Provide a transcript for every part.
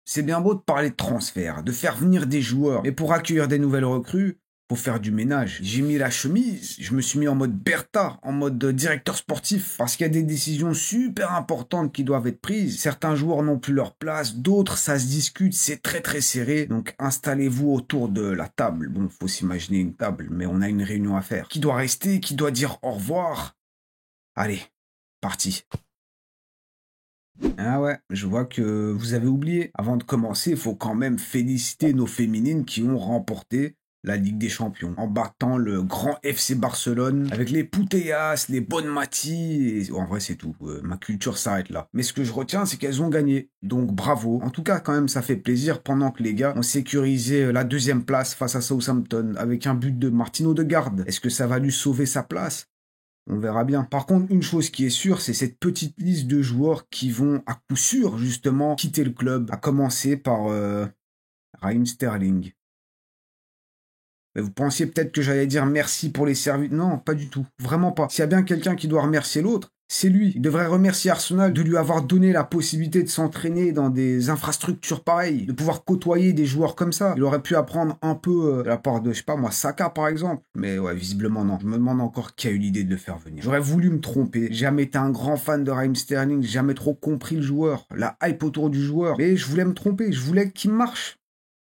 C'est bien beau de parler de transfert, de faire venir des joueurs, mais pour accueillir des nouvelles recrues, faut faire du ménage. J'ai mis la chemise, je me suis mis en mode Bertha, en mode directeur sportif, parce qu'il y a des décisions super importantes qui doivent être prises. Certains joueurs n'ont plus leur place, d'autres ça se discute, c'est très très serré. Donc installez-vous autour de la table. Bon, faut s'imaginer une table, mais on a une réunion à faire. Qui doit rester, qui doit dire au revoir. Allez, parti. Ah ouais, je vois que vous avez oublié. Avant de commencer, il faut quand même féliciter nos féminines qui ont remporté la Ligue des Champions en battant le grand FC Barcelone avec les Putellas, les Bonmati et en vrai c'est tout. Ma culture s'arrête là. Mais ce que je retiens c'est qu'elles ont gagné. Donc bravo. En tout cas quand même ça fait plaisir pendant que les gars ont sécurisé la deuxième place face à Southampton avec un but de Martino Odegaard. Est-ce que ça va lui sauver sa place? On verra bien. Par contre, une chose qui est sûre, c'est cette petite liste de joueurs qui vont à coup sûr, justement, quitter le club. À commencer par Raheem Sterling. Mais vous pensiez peut-être que j'allais dire merci pour les services. Non, pas du tout. Vraiment pas. S'il y a bien quelqu'un qui doit remercier l'autre, c'est lui. Il devrait remercier Arsenal de lui avoir donné la possibilité de s'entraîner dans des infrastructures pareilles, de pouvoir côtoyer des joueurs comme ça. Il aurait pu apprendre un peu de la part de, je sais pas moi, Saka par exemple. Mais ouais, visiblement non. Je me demande encore qui a eu l'idée de le faire venir. J'aurais voulu me tromper. J'ai jamais été un grand fan de Raheem Sterling. J'ai jamais trop compris le joueur, la hype autour du joueur. Mais je voulais me tromper. Je voulais qu'il marche.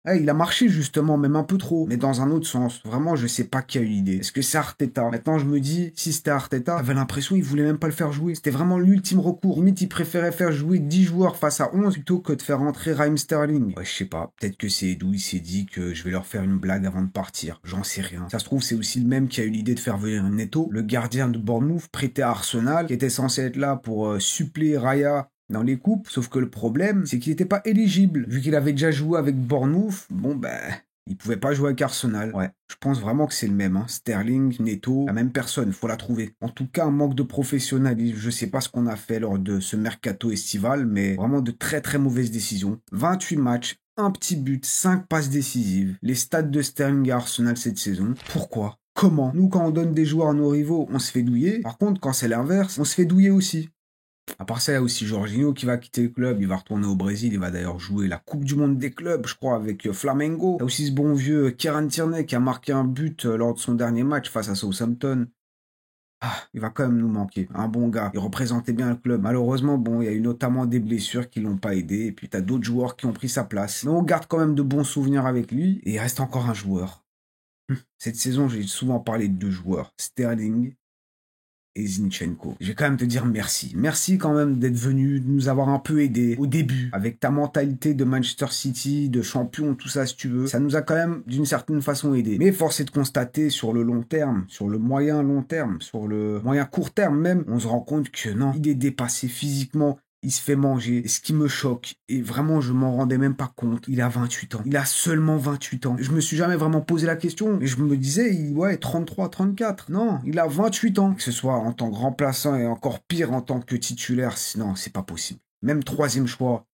Ouais, il a marché justement, même un peu trop, mais dans un autre sens. Vraiment, je sais pas qui a eu l'idée. Est-ce que c'est Arteta? Maintenant, je me dis, si c'était Arteta, j'avais l'impression qu'il voulait même pas le faire jouer. C'était vraiment l'ultime recours. Limite, il préférait faire jouer 10 joueurs face à 11 plutôt que de faire rentrer Raheem Sterling. Ouais, je sais pas. Peut-être que c'est Edu, il s'est dit que je vais leur faire une blague avant de partir. J'en sais rien. Ça se trouve, c'est aussi le même qui a eu l'idée de faire venir Neto, le gardien de Bournemouth, prêté à Arsenal, qui était censé être là pour suppléer Raya dans les coupes, sauf que le problème, c'est qu'il n'était pas éligible. Vu qu'il avait déjà joué avec Bournemouth, bon ben, il pouvait pas jouer avec Arsenal. Ouais, je pense vraiment que c'est le même. Hein. Sterling, Neto, la même personne, faut la trouver. En tout cas, un manque de professionnalisme. Je sais pas ce qu'on a fait lors de ce mercato estival, mais vraiment de très très mauvaises décisions. 28 matchs, un petit but, 5 passes décisives. Les stats de Sterling à Arsenal cette saison. Pourquoi? Comment? Nous, quand on donne des joueurs à nos rivaux, on se fait douiller. Par contre, quand c'est l'inverse, on se fait douiller aussi. À part ça, il y a aussi Jorginho qui va quitter le club, il va retourner au Brésil, il va d'ailleurs jouer la Coupe du Monde des clubs, je crois, avec Flamengo. Il y a aussi ce bon vieux Kieran Tierney qui a marqué un but lors de son dernier match face à Southampton. Ah, il va quand même nous manquer. Un bon gars, il représentait bien le club. Malheureusement, bon, il y a eu notamment des blessures qui l'ont pas aidé, et puis t'as d'autres joueurs qui ont pris sa place. Mais on garde quand même de bons souvenirs avec lui, et il reste encore un joueur. Cette saison, j'ai souvent parlé de deux joueurs, Sterling et Zinchenko. Je vais quand même te dire merci. Merci quand même d'être venu, de nous avoir un peu aidé au début, avec ta mentalité de Manchester City, de champion, tout ça si tu veux. Ça nous a quand même d'une certaine façon aidé. Mais force est de constater sur le long terme, sur le moyen long terme, sur le moyen court terme même, on se rend compte que non, il est dépassé physiquement. Il se fait manger, ce qui me choque, et vraiment je m'en rendais même pas compte, il a 28 ans. Il a seulement 28 ans. Je me suis jamais vraiment posé la question, et je me disais, ouais, 33, 34. Non, il a 28 ans. Que ce soit en tant que remplaçant et encore pire en tant que titulaire, non, c'est pas possible. Même troisième choix,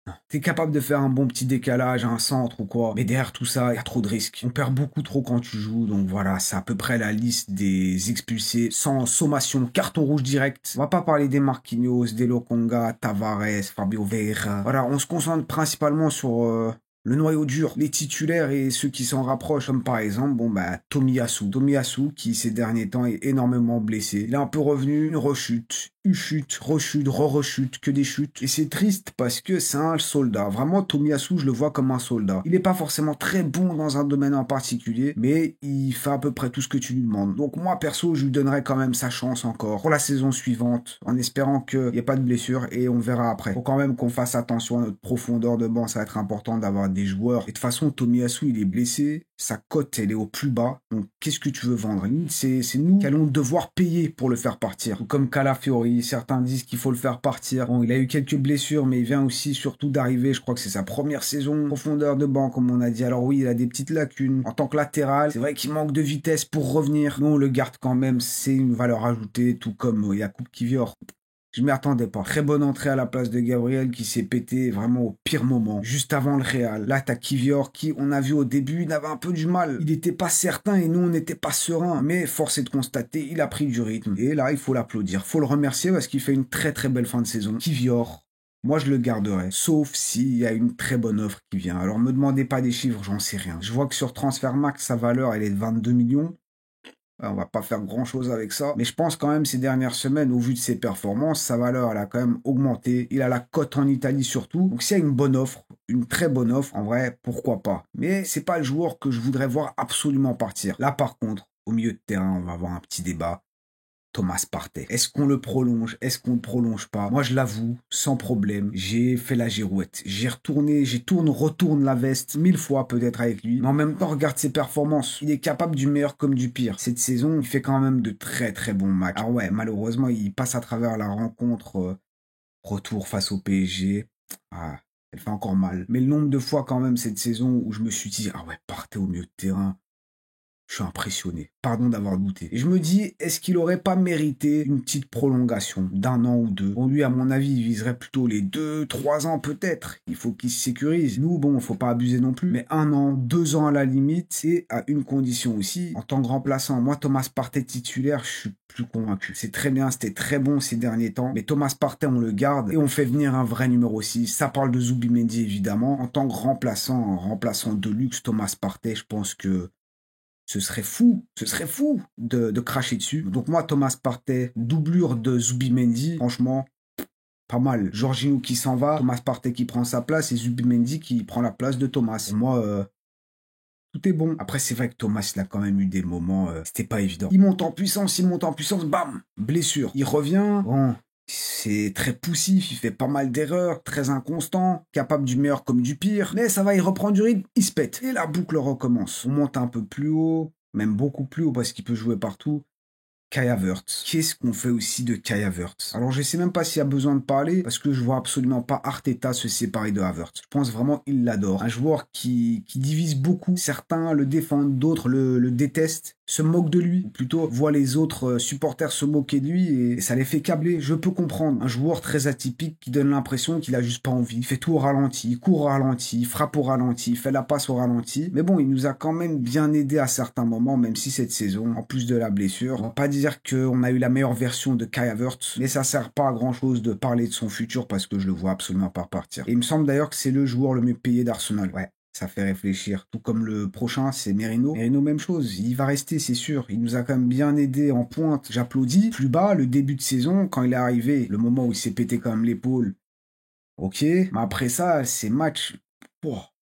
non. T'es capable de faire un bon petit décalage, un centre ou quoi, mais derrière tout ça, il y a trop de risques. On perd beaucoup trop quand tu joues, donc voilà, c'est à peu près la liste des expulsés sans sommation, carton rouge direct. On va pas parler des Marquinhos, des Lokonga, Tavares, Fabio Vieira. Voilà, on se concentre principalement sur le noyau dur, les titulaires et ceux qui s'en rapprochent, comme par exemple, bon bah, Tomiyasu. Tomiyasu qui ces derniers temps est énormément blessé. Il est un peu revenu, une rechute, chute, rechute, re-rechute, que des chutes. Et c'est triste parce que c'est un soldat. Vraiment, Tomiyasu, je le vois comme un soldat. Il n'est pas forcément très bon dans un domaine en particulier, mais il fait à peu près tout ce que tu lui demandes. Donc moi, perso, je lui donnerais quand même sa chance encore pour la saison suivante, en espérant qu'il n'y ait pas de blessure et on verra après. Faut quand même qu'on fasse attention à notre profondeur de banc, ça va être important d'avoir des joueurs. Et de toute façon, Tomiyasu, il est blessé, sa cote, elle est au plus bas. Donc, qu'est-ce que tu veux vendre? C'est nous qui allons devoir payer pour le faire partir. Comme Calafiori, certains disent qu'il faut le faire partir. Bon, il a eu quelques blessures, mais il vient aussi surtout d'arriver. Je crois que c'est sa première saison. Profondeur de banc, comme on a dit. Alors oui, il a des petites lacunes. En tant que latéral, c'est vrai qu'il manque de vitesse pour revenir. Mais on le garde quand même. C'est une valeur ajoutée, tout comme Jakub Kiwior. Je m'y attendais pas. Très bonne entrée à la place de Gabriel qui s'est pété vraiment au pire moment, juste avant le Real. Là, t'as Kiwior qui, on a vu au début, il avait un peu du mal. Il n'était pas certain et nous, on n'était pas serein. Mais force est de constater, il a pris du rythme. Et là, il faut l'applaudir. Faut le remercier parce qu'il fait une très très belle fin de saison. Kiwior, moi je le garderai, sauf s'il y a une très bonne offre qui vient. Alors me demandez pas des chiffres, j'en sais rien. Je vois que sur Transfermarkt, sa valeur, elle est de 22 millions. On va pas faire grand-chose avec ça. Mais je pense quand même ces dernières semaines, au vu de ses performances, sa valeur, elle a quand même augmenté. Il a la cote en Italie surtout. Donc s'il y a une bonne offre, une très bonne offre, en vrai, pourquoi pas. Mais c'est pas le joueur que je voudrais voir absolument partir. Là par contre, au milieu de terrain, on va avoir un petit débat. Thomas Partey. Est-ce qu'on le prolonge? Est-ce qu'on ne prolonge pas? Moi, je l'avoue, sans problème, j'ai fait la girouette. J'ai retourné, retourne la veste 1000 fois peut-être avec lui. Mais en même temps, regarde ses performances. Il est capable du meilleur comme du pire. Cette saison, il fait quand même de très très bons matchs. Alors ouais, malheureusement, il passe à travers la rencontre retour face au PSG. Ah, elle fait encore mal. Mais le nombre de fois quand même cette saison où je me suis dit, ah ouais, Partey au milieu de terrain. Je suis impressionné. Pardon d'avoir douté. Et je me dis, est-ce qu'il aurait pas mérité une petite prolongation d'1 an ou deux? Bon, lui, à mon avis, il viserait plutôt les 2, 3 ans peut-être. Il faut qu'il se sécurise. Nous, bon, faut pas abuser non plus. Mais 1 an, 2 ans à la limite, et à une condition aussi. En tant que remplaçant, moi, Thomas Partey titulaire, je suis plus convaincu. C'est très bien, c'était très bon ces derniers temps. Mais Thomas Partey, on le garde et on fait venir un vrai numéro 6. Ça parle de Zubimendi, évidemment. En tant que remplaçant de luxe, Thomas Partey, je pense que ce serait fou de cracher dessus. Donc moi, Thomas Partey, doublure de Zubimendi, franchement, pas mal. Jorginho qui s'en va, Thomas Partey qui prend sa place et Zubimendi qui prend la place de Thomas. Pour moi, tout est bon. Après, c'est vrai que Thomas, il a quand même eu des moments, c'était pas évident. Il monte en puissance, bam, blessure. Il revient, bon, c'est très poussif, il fait pas mal d'erreurs, très inconstant, capable du meilleur comme du pire. Mais ça va, il reprend du rythme, il se pète. Et la boucle recommence. On monte un peu plus haut, même beaucoup plus haut parce qu'il peut jouer partout. Kai Havertz. Qu'est-ce qu'on fait aussi de Kai Havertz? Alors je sais même pas s'il y a besoin de parler parce que je vois absolument pas Arteta se séparer de Havertz. Je pense vraiment qu'il l'adore. Un joueur qui divise beaucoup. Certains le défendent, d'autres le détestent, se moquent de lui. Ou plutôt voient les autres supporters se moquer de lui et ça les fait câbler. Je peux comprendre. Un joueur très atypique qui donne l'impression qu'il a juste pas envie. Il fait tout au ralenti, il court au ralenti, il frappe au ralenti, il fait la passe au ralenti. Mais bon, il nous a quand même bien aidé à certains moments, même si cette saison, en plus de la blessure, on va pas dire qu'on a eu la meilleure version de Kai Havertz, mais ça sert pas à grand chose de parler de son futur parce que je le vois absolument pas partir. Et il me semble d'ailleurs que c'est le joueur le mieux payé d'Arsenal. Ouais. Ça fait réfléchir. Tout comme le prochain, c'est Merino. Merino, même chose. Il va rester, c'est sûr. Il nous a quand même bien aidé en pointe. J'applaudis. Plus bas, le début de saison, quand il est arrivé, le moment où il s'est pété quand même l'épaule. Ok. Mais après ça, ces matchs,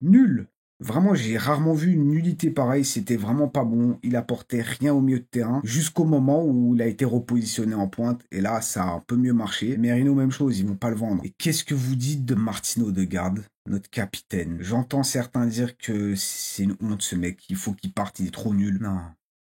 nul. Vraiment, j'ai rarement vu une nullité pareille. C'était vraiment pas bon. Il apportait rien au milieu de terrain jusqu'au moment où il a été repositionné en pointe. Et là, ça a un peu mieux marché. Merino, même chose. Ils vont pas le vendre. Et qu'est-ce que vous dites de Martin Odegaard, notre capitaine? J'entends certains dire que c'est une honte, ce mec. Il faut qu'il parte. Il est trop nul. Non.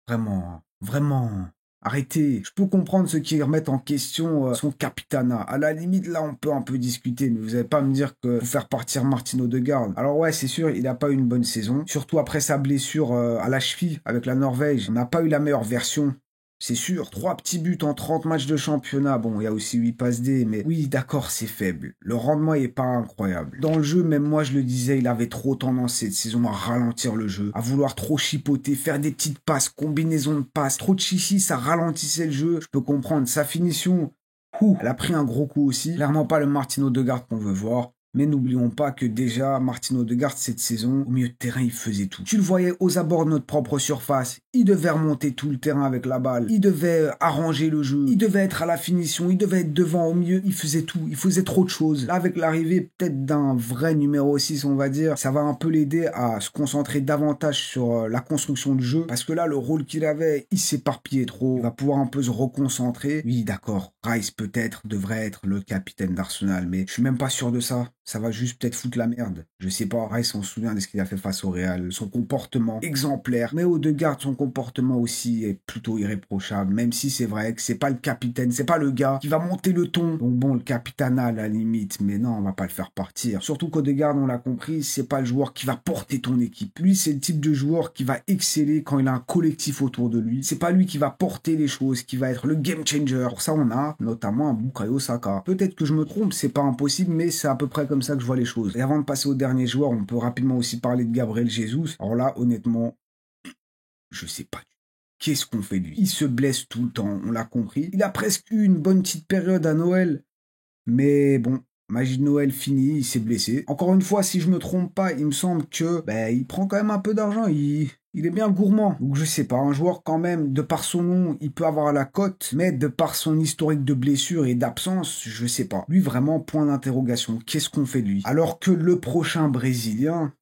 Vraiment. Vraiment. Arrêtez. Je peux comprendre ceux qui remettent en question son capitanat. À la limite, là, on peut un peu discuter, mais vous n'allez pas me dire que faut faire partir Martin Odegaard. Alors ouais, c'est sûr, il n'a pas eu une bonne saison. Surtout après sa blessure à la cheville avec la Norvège. On n'a pas eu la meilleure version. C'est sûr, 3 petits buts en 30 matchs de championnat. Bon, il y a aussi 8 passes D, mais oui, d'accord, c'est faible. Le rendement est pas incroyable. Dans le jeu, même moi, je le disais, il avait trop tendance cette saison à ralentir le jeu, à vouloir trop chipoter, faire des petites passes, combinaisons de passes. Trop de chichi, ça ralentissait le jeu. Je peux comprendre. Sa finition, elle a pris un gros coup aussi. Clairement pas le Martin Odegaard qu'on veut voir. Mais n'oublions pas que déjà, Martin Odegaard, cette saison, au milieu de terrain, il faisait tout. Tu le voyais aux abords de notre propre surface. Il devait remonter tout le terrain avec la balle. Il devait arranger le jeu. Il devait être à la finition. Il devait être devant, au milieu. Il faisait tout. Il faisait trop de choses. Là, avec l'arrivée peut-être d'un vrai numéro 6, on va dire, ça va un peu l'aider à se concentrer davantage sur la construction du jeu. Parce que là, le rôle qu'il avait, il s'éparpillait trop. Il va pouvoir un peu se reconcentrer. Oui, d'accord. Rice, peut-être, devrait être le capitaine d'Arsenal. Mais je suis même pas sûr de ça. Ça va juste peut-être foutre la merde. Je sais pas, Rice, on se souvient de ce qu'il a fait face au Real. Son comportement exemplaire. Mais Odegaard, son comportement aussi est plutôt irréprochable. Même si c'est vrai que c'est pas le capitaine, c'est pas le gars qui va monter le ton. Donc bon, le capitana à la limite, mais non, on va pas le faire partir. Surtout qu'Odegaard, on l'a compris, c'est pas le joueur qui va porter ton équipe. Lui, c'est le type de joueur qui va exceller quand il a un collectif autour de lui. C'est pas lui qui va porter les choses, qui va être le game changer. Pour ça, on a notamment un Bukayo Saka. Peut-être que je me trompe, c'est pas impossible, mais c'est à peu près comme ça que je vois les choses. Et avant de passer au dernier joueur, on peut rapidement aussi parler de Gabriel Jesus. Alors là, honnêtement, je sais pas. Qu'est-ce qu'on fait de lui? Il se blesse tout le temps, on l'a compris. Il a presque eu une bonne petite période à Noël. Mais bon, Magie de Noël fini, il s'est blessé. Encore une fois, si je me trompe pas, il me semble que il prend quand même un peu d'argent, il est bien gourmand. Donc je sais pas, un joueur quand même, de par son nom, il peut avoir la cote, mais de par son historique de blessure et d'absence, je sais pas. Lui vraiment, point d'interrogation. Qu'est-ce qu'on fait de lui? Alors que le prochain Brésilien,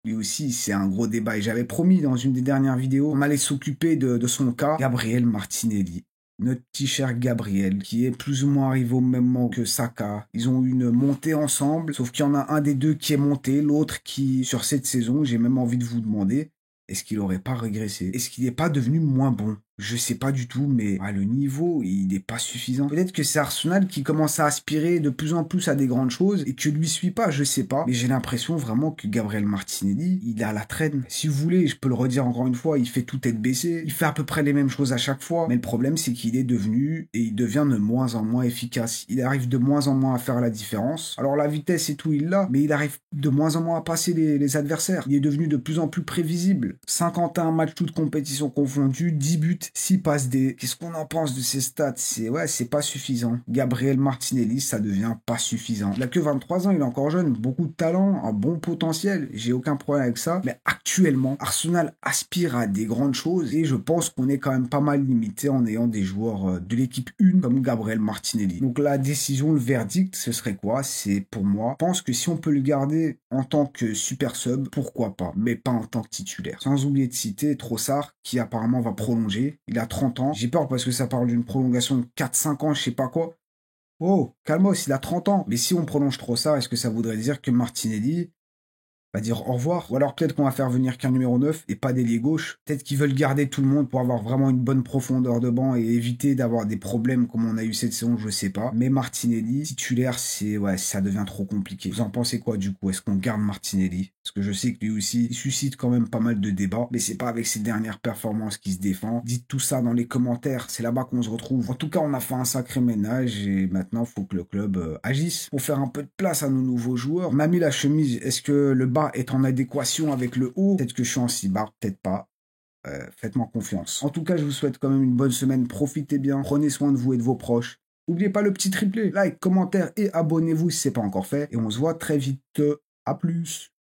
lui aussi, c'est un gros débat. Et j'avais promis dans une des dernières vidéos, on allait s'occuper de son cas, Gabriel Martinelli. Notre petit cher Gabriel, qui est plus ou moins arrivé au même moment que Saka. Ils ont eu une montée ensemble, sauf qu'il y en a un des deux qui est monté, l'autre qui, sur cette saison, j'ai même envie de vous demander, est-ce qu'il n'aurait pas régressé? Est-ce qu'il n'est pas devenu moins bon? Je sais pas du tout, mais le niveau, il n'est pas suffisant. Peut-être que c'est Arsenal qui commence à aspirer de plus en plus à des grandes choses et que lui suit pas, je sais pas. Mais j'ai l'impression vraiment que Gabriel Martinelli, il est à la traîne. Si vous voulez, je peux le redire encore une fois, il fait tout tête baissée. Il fait à peu près les mêmes choses à chaque fois. Mais le problème, c'est qu'il est devenu et il devient de moins en moins efficace. Il arrive de moins en moins à faire la différence. Alors la vitesse et tout, il l'a, mais il arrive de moins en moins à passer les adversaires. Il est devenu de plus en plus prévisible. 51 matchs toutes compétitions confondues, 10 buts, 6 passes D. Qu'est-ce qu'on en pense de ces stats? C'est pas suffisant. Gabriel Martinelli, ça devient pas suffisant. Il a que 23 ans, il est encore jeune, beaucoup de talent, un bon potentiel, j'ai aucun problème avec ça. Mais actuellement, Arsenal aspire à des grandes choses et je pense qu'on est quand même pas mal limité en ayant des joueurs de l'équipe 1 comme Gabriel Martinelli. Donc la décision, le verdict, ce serait quoi? C'est pour moi, je pense que si on peut le garder en tant que super sub, pourquoi pas, mais pas en tant que titulaire. Sans oublier de citer Trossard, qui apparemment va prolonger. Il a 30 ans. J'ai peur parce que ça parle d'une prolongation de 4-5 ans, je sais pas quoi. Oh, calmos, il a 30 ans. Mais si on prolonge Trossard, est-ce que ça voudrait dire que Martinelli va dire au revoir? Ou alors peut-être qu'on va faire venir qu'un numéro 9 et pas d'ailier gauche. Peut-être qu'ils veulent garder tout le monde pour avoir vraiment une bonne profondeur de banc et éviter d'avoir des problèmes comme on a eu cette saison, je sais pas. Mais Martinelli, titulaire, ça devient trop compliqué. Vous en pensez quoi du coup? Est-ce qu'on garde Martinelli? Parce que je sais que lui aussi, il suscite quand même pas mal de débats, mais c'est pas avec ses dernières performances qu'il se défend. Dites tout ça dans les commentaires, c'est là-bas qu'on se retrouve. En tout cas, on a fait un sacré ménage et maintenant, il faut que le club agisse pour faire un peu de place à nos nouveaux joueurs. On a mis la chemise, est-ce que le bas est en adéquation avec le haut? Peut-être que je suis en cibard, peut-être pas. Faites-moi confiance. En tout cas, je vous souhaite quand même une bonne semaine. Profitez bien, prenez soin de vous et de vos proches. N'oubliez pas le petit triplé. Like, commentaire et abonnez-vous si ce n'est pas encore fait. Et on se voit très vite. À plus.